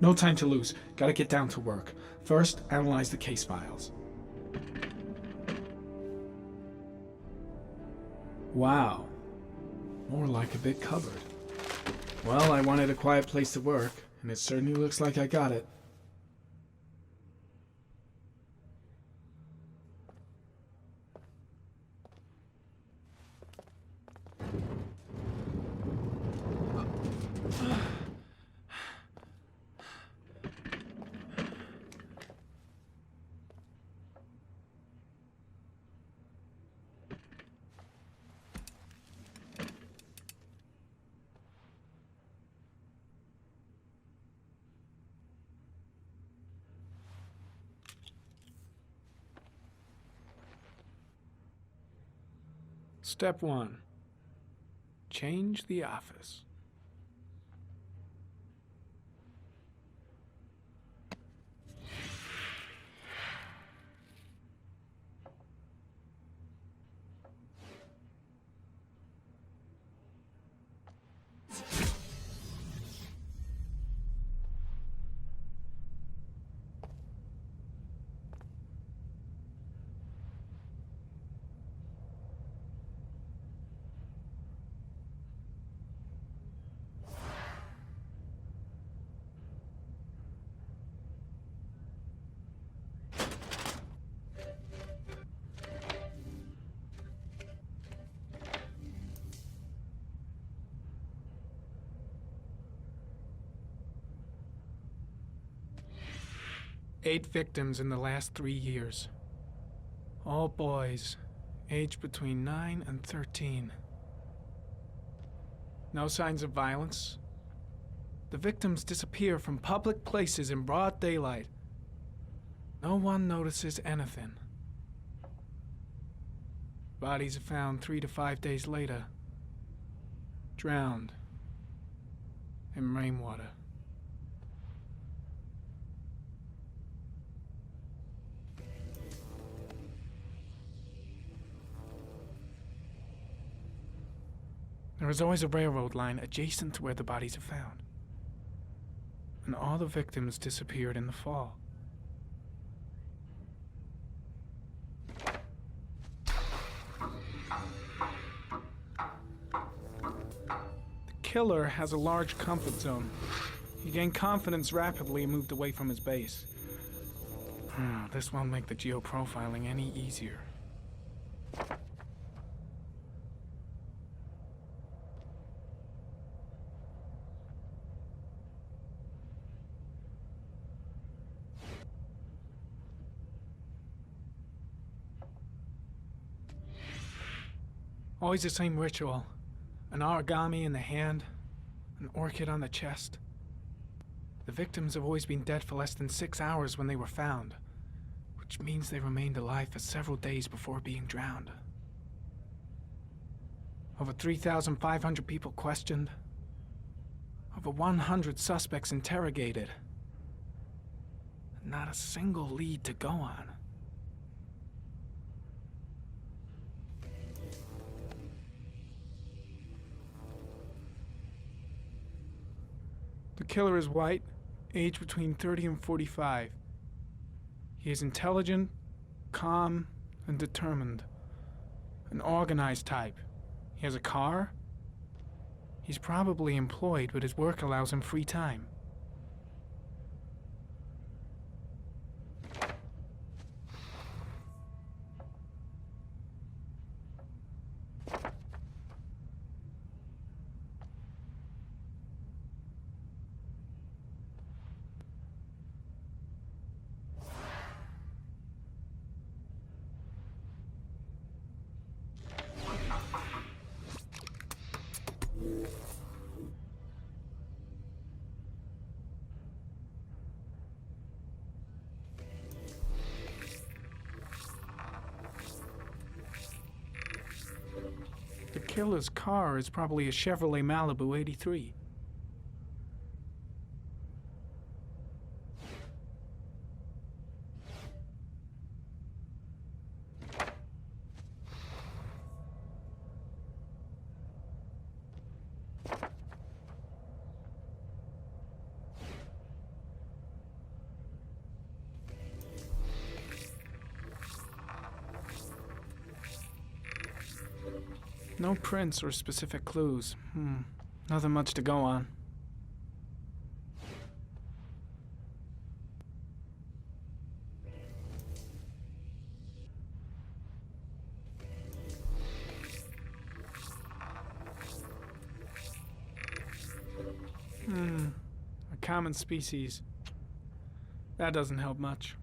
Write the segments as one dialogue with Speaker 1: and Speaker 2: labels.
Speaker 1: No time to lose. Gotta get down to work. First, analyze the case files. Wow. More like a big cupboard. Well, I wanted a quiet place to work, and it certainly looks like I got it. Step 1. Change the office. Eight victims in the last 3 years. All boys, aged between 9 and 13. No signs of violence. The victims disappear from public places in broad daylight. No one notices anything. Bodies are found 3 to 5 days later, drowned in rainwater. There is always a railroad line adjacent to where the bodies are found. And all the victims disappeared in the fall. The killer has a large comfort zone. He gained confidence rapidly and moved away from his base. This won't make the geoprofiling any easier. Always the same ritual. An origami in the hand, an orchid on the chest. The victims have always been dead for less than 6 hours when they were found, which means they remained alive for several days before being drowned. Over 3,500 people questioned. Over 100 suspects interrogated. Not a single lead to go on. The killer is white, aged between 30 and 45. He is intelligent, calm, and determined. An organized type. He has a car. He's probably employed, but his work allows him free time. The killer's car is probably a Chevrolet Malibu 83. No prints or specific clues. Nothing much to go on. A common species. That doesn't help much.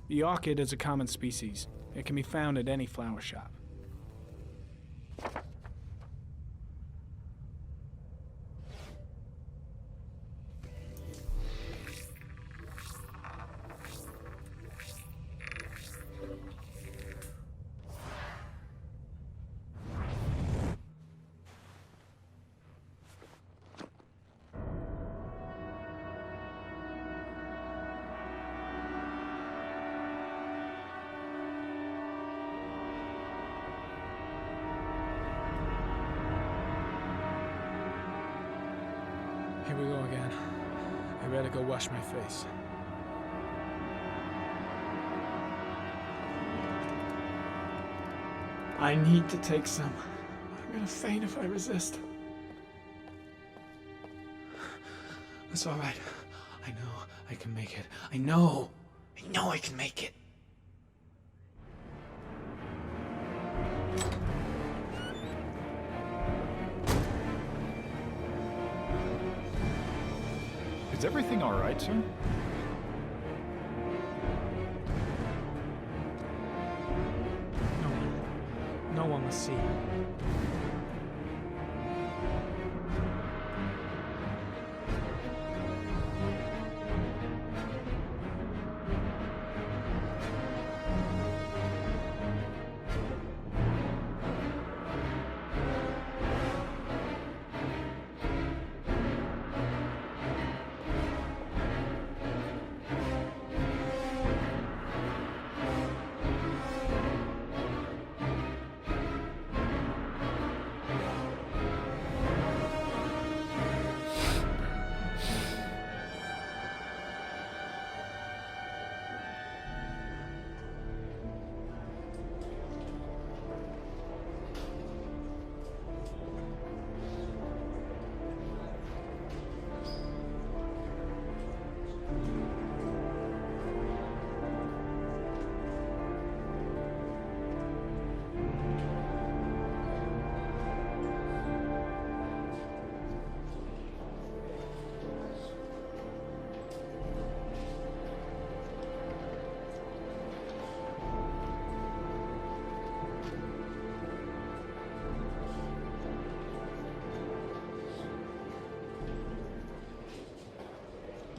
Speaker 1: The orchid is a common species. It can be found at any flower shop. Here we go again. I better go wash my face. I need to take some. I'm gonna faint if I resist. It's all right. I know I can make it. I know I can make it.
Speaker 2: Is everything all right, sir?
Speaker 1: No one will see.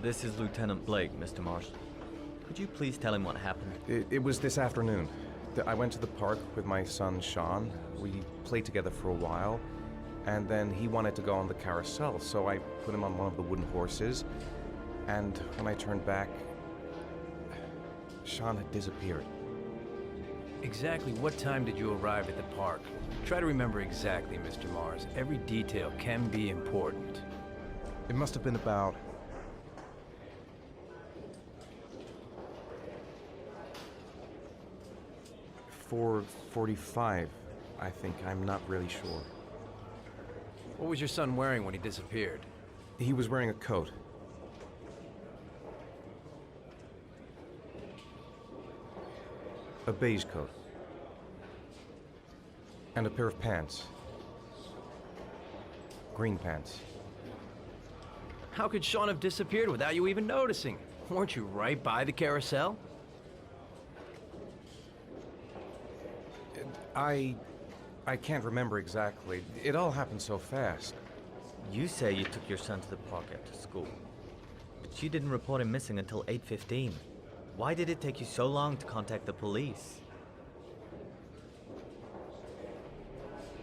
Speaker 3: This is Lieutenant Blake, Mr. Mars. Could you please tell him what happened?
Speaker 4: It was this afternoon. I went to the park with my son, Sean. We played together for a while, and then he wanted to go on the carousel, so I put him on one of the wooden horses, and when I turned back, Sean had disappeared.
Speaker 5: Exactly what time did you arrive at the park? Try to remember exactly, Mr. Mars. Every detail can be important.
Speaker 4: It must have been about 4:45, I think. I'm not really sure.
Speaker 5: What was your son wearing when he disappeared?
Speaker 4: He was wearing a coat. A beige coat. And a pair of pants. Green pants.
Speaker 5: How could Sean have disappeared without you even noticing? Weren't you right by the carousel?
Speaker 4: I can't remember exactly. It all happened so fast.
Speaker 3: You say you took your son to the park after school, but you didn't report him missing until 8:15. Why did it take you so long to contact the police?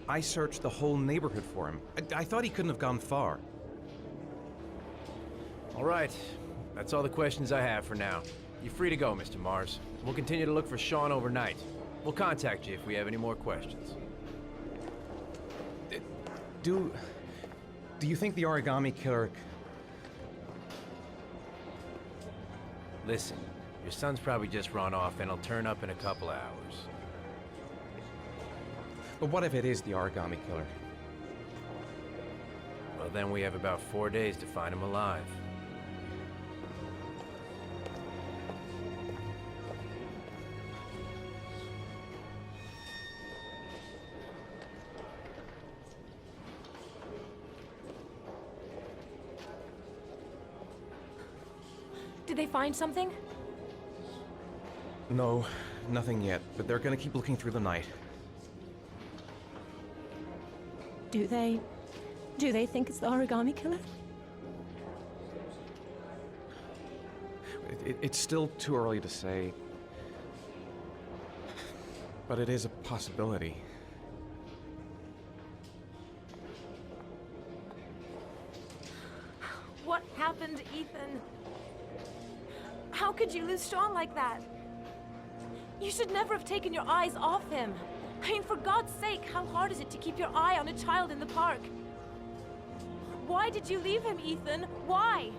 Speaker 4: I searched the whole neighborhood for him. I thought he couldn't have gone far.
Speaker 5: All right. That's all the questions I have for now. You're free to go, Mr. Mars. We'll continue to look for Sean overnight. We'll contact you if we have any more questions.
Speaker 4: Do you think the origami killer...
Speaker 5: Listen, Your son's probably just run off and he'll turn up in a couple of hours.
Speaker 4: But what if it is the origami killer?
Speaker 5: Well, then we have about 4 days to find him alive.
Speaker 6: Did they find something?
Speaker 4: No, nothing yet, but they're gonna keep looking through the night.
Speaker 6: Do they think it's the origami killer?
Speaker 4: It's still too early to say, but it is a possibility.
Speaker 6: What happened, Ethan? How could you lose Sean like that? You should never have taken your eyes off him. I mean, for God's sake, how hard is it to keep your eye on a child in the park? Why did you leave him, Ethan? Why?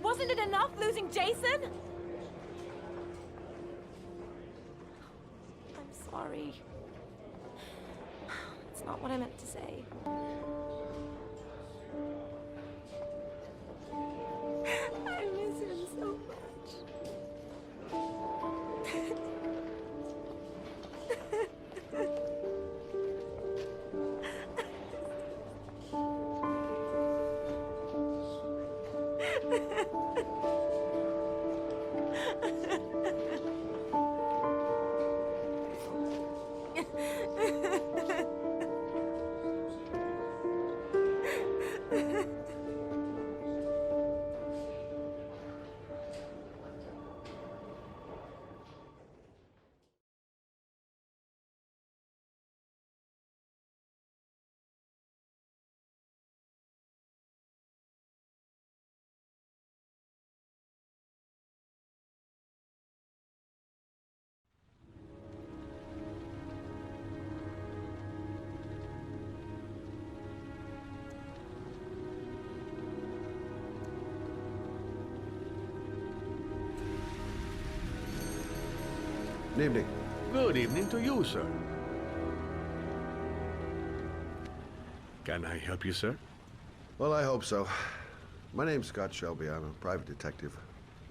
Speaker 6: Wasn't it enough losing Jason? I'm sorry. It's not what I meant to say. I miss him so much.
Speaker 7: Good evening.
Speaker 8: Good evening to you, sir. Can I help you, sir?
Speaker 7: Well, I hope so. My name's Scott Shelby. I'm a private detective.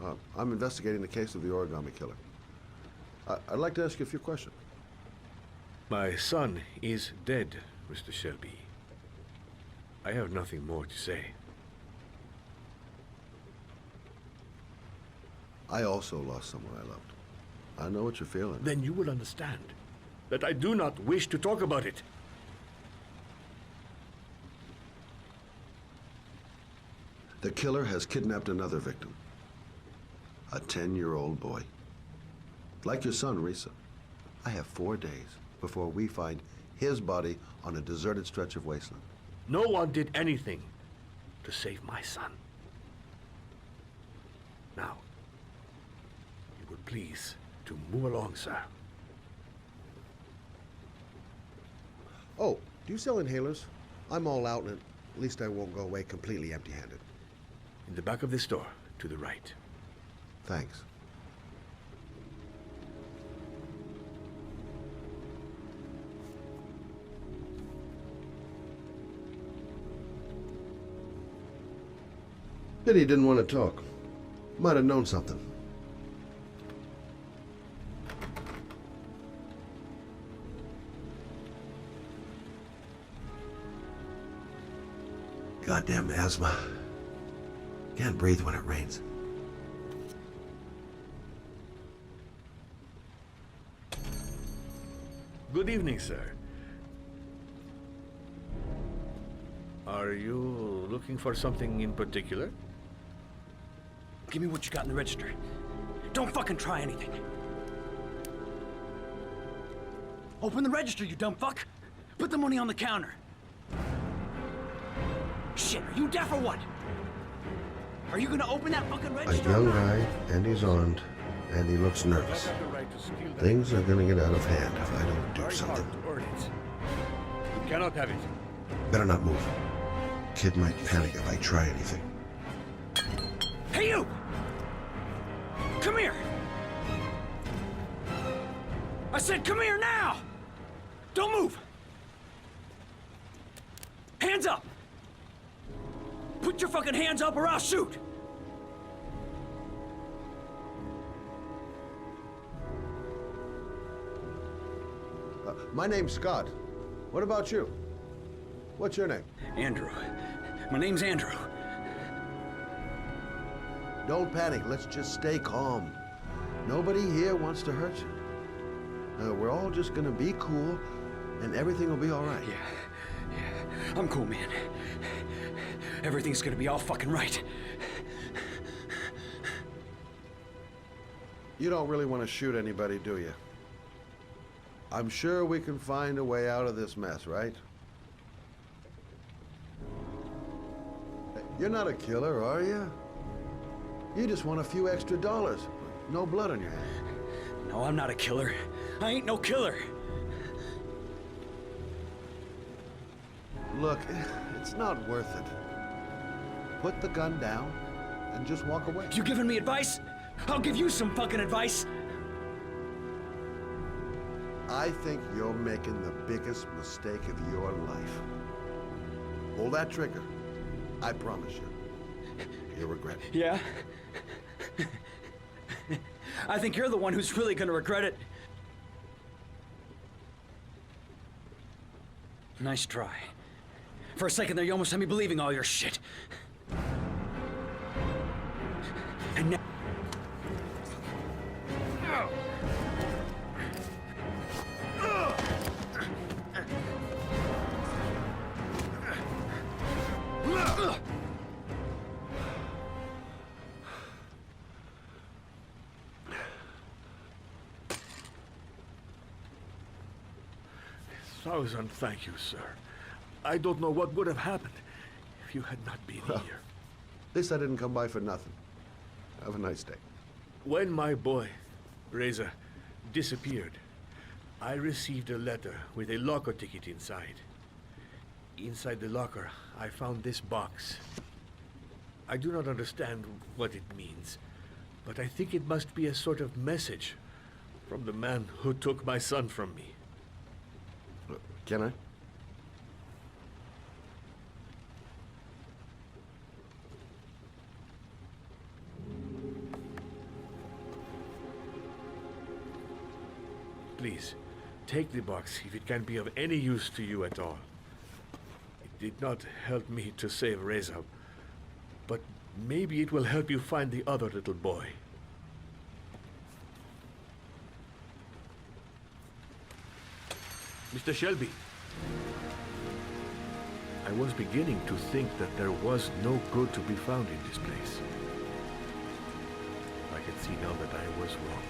Speaker 7: I'm investigating the case of the origami killer. I'd like to ask you a few questions.
Speaker 8: My son is dead, Mr. Shelby. I have nothing more to say.
Speaker 7: I also lost someone I loved. I know what you're feeling.
Speaker 8: Then you will understand that I do not wish to talk about it.
Speaker 7: The killer has kidnapped another victim. A 10-year-old boy. Like your son, Risa. I have 4 days before we find his body on a deserted stretch of wasteland.
Speaker 8: No one did anything to save my son. Now, you would please to move along, sir.
Speaker 7: Oh, do you sell inhalers? I'm all out, and at least I won't go away completely empty-handed.
Speaker 8: In the back of the store, to the right.
Speaker 7: Thanks. Pity he didn't want to talk. Might have known something. Goddamn asthma. Can't breathe when it rains.
Speaker 8: Good evening, sir. Are you looking for something in particular?
Speaker 9: Give me what you got in the register. Don't fucking try anything. Open the register, you dumb fuck. Put the money on the counter. Shit, are you deaf or what? Are you gonna open that fucking
Speaker 7: A
Speaker 9: register?
Speaker 7: young guy, and he's armed, and he looks nervous. Things are gonna get out of hand if I don't do something.
Speaker 8: You cannot have it.
Speaker 7: Better not move. Kid might panic if I try anything.
Speaker 9: Hey, you! Come here! I said come here now! Don't move! Hands up! Put your fucking hands up or I'll shoot!
Speaker 7: My name's Scott. What about you? What's your name?
Speaker 9: Andrew. My name's Andrew.
Speaker 7: Don't panic. Let's just stay calm. Nobody here wants to hurt you. We're all just gonna be cool, and everything will be all right.
Speaker 9: Yeah. I'm cool, man. Everything's gonna be all fucking right.
Speaker 7: You don't really want to shoot anybody, do you? I'm sure we can find a way out of this mess, right? You're not a killer, are you? You just want a few extra dollars. No blood on your hands.
Speaker 9: No, I'm not a killer. I ain't no killer.
Speaker 7: Look, it's not worth it. Put the gun down and just walk away.
Speaker 9: You giving me advice? I'll give you some fucking advice.
Speaker 7: I think you're making the biggest mistake of your life. Pull that trigger. I promise you. You'll regret it.
Speaker 9: Yeah? I think you're the one who's really gonna regret it. Nice try. For a second there, you almost had me believing all your shit. And now...
Speaker 8: Thousand thank you, sir. I don't know what would have happened if you had not been here.
Speaker 7: At least I didn't come by for nothing. Have a nice day.
Speaker 8: When my boy, Reza, disappeared, I received a letter with a locker ticket inside. Inside the locker, I found this box. I do not understand what it means, but I think it must be a sort of message from the man who took my son from me.
Speaker 7: Can I?
Speaker 8: Please, take the box if it can be of any use to you at all. It did not help me to save Reza, but maybe it will help you find the other little boy. Mr. Shelby, I was beginning to think that there was no good to be found in this place. I can see now that I was wrong.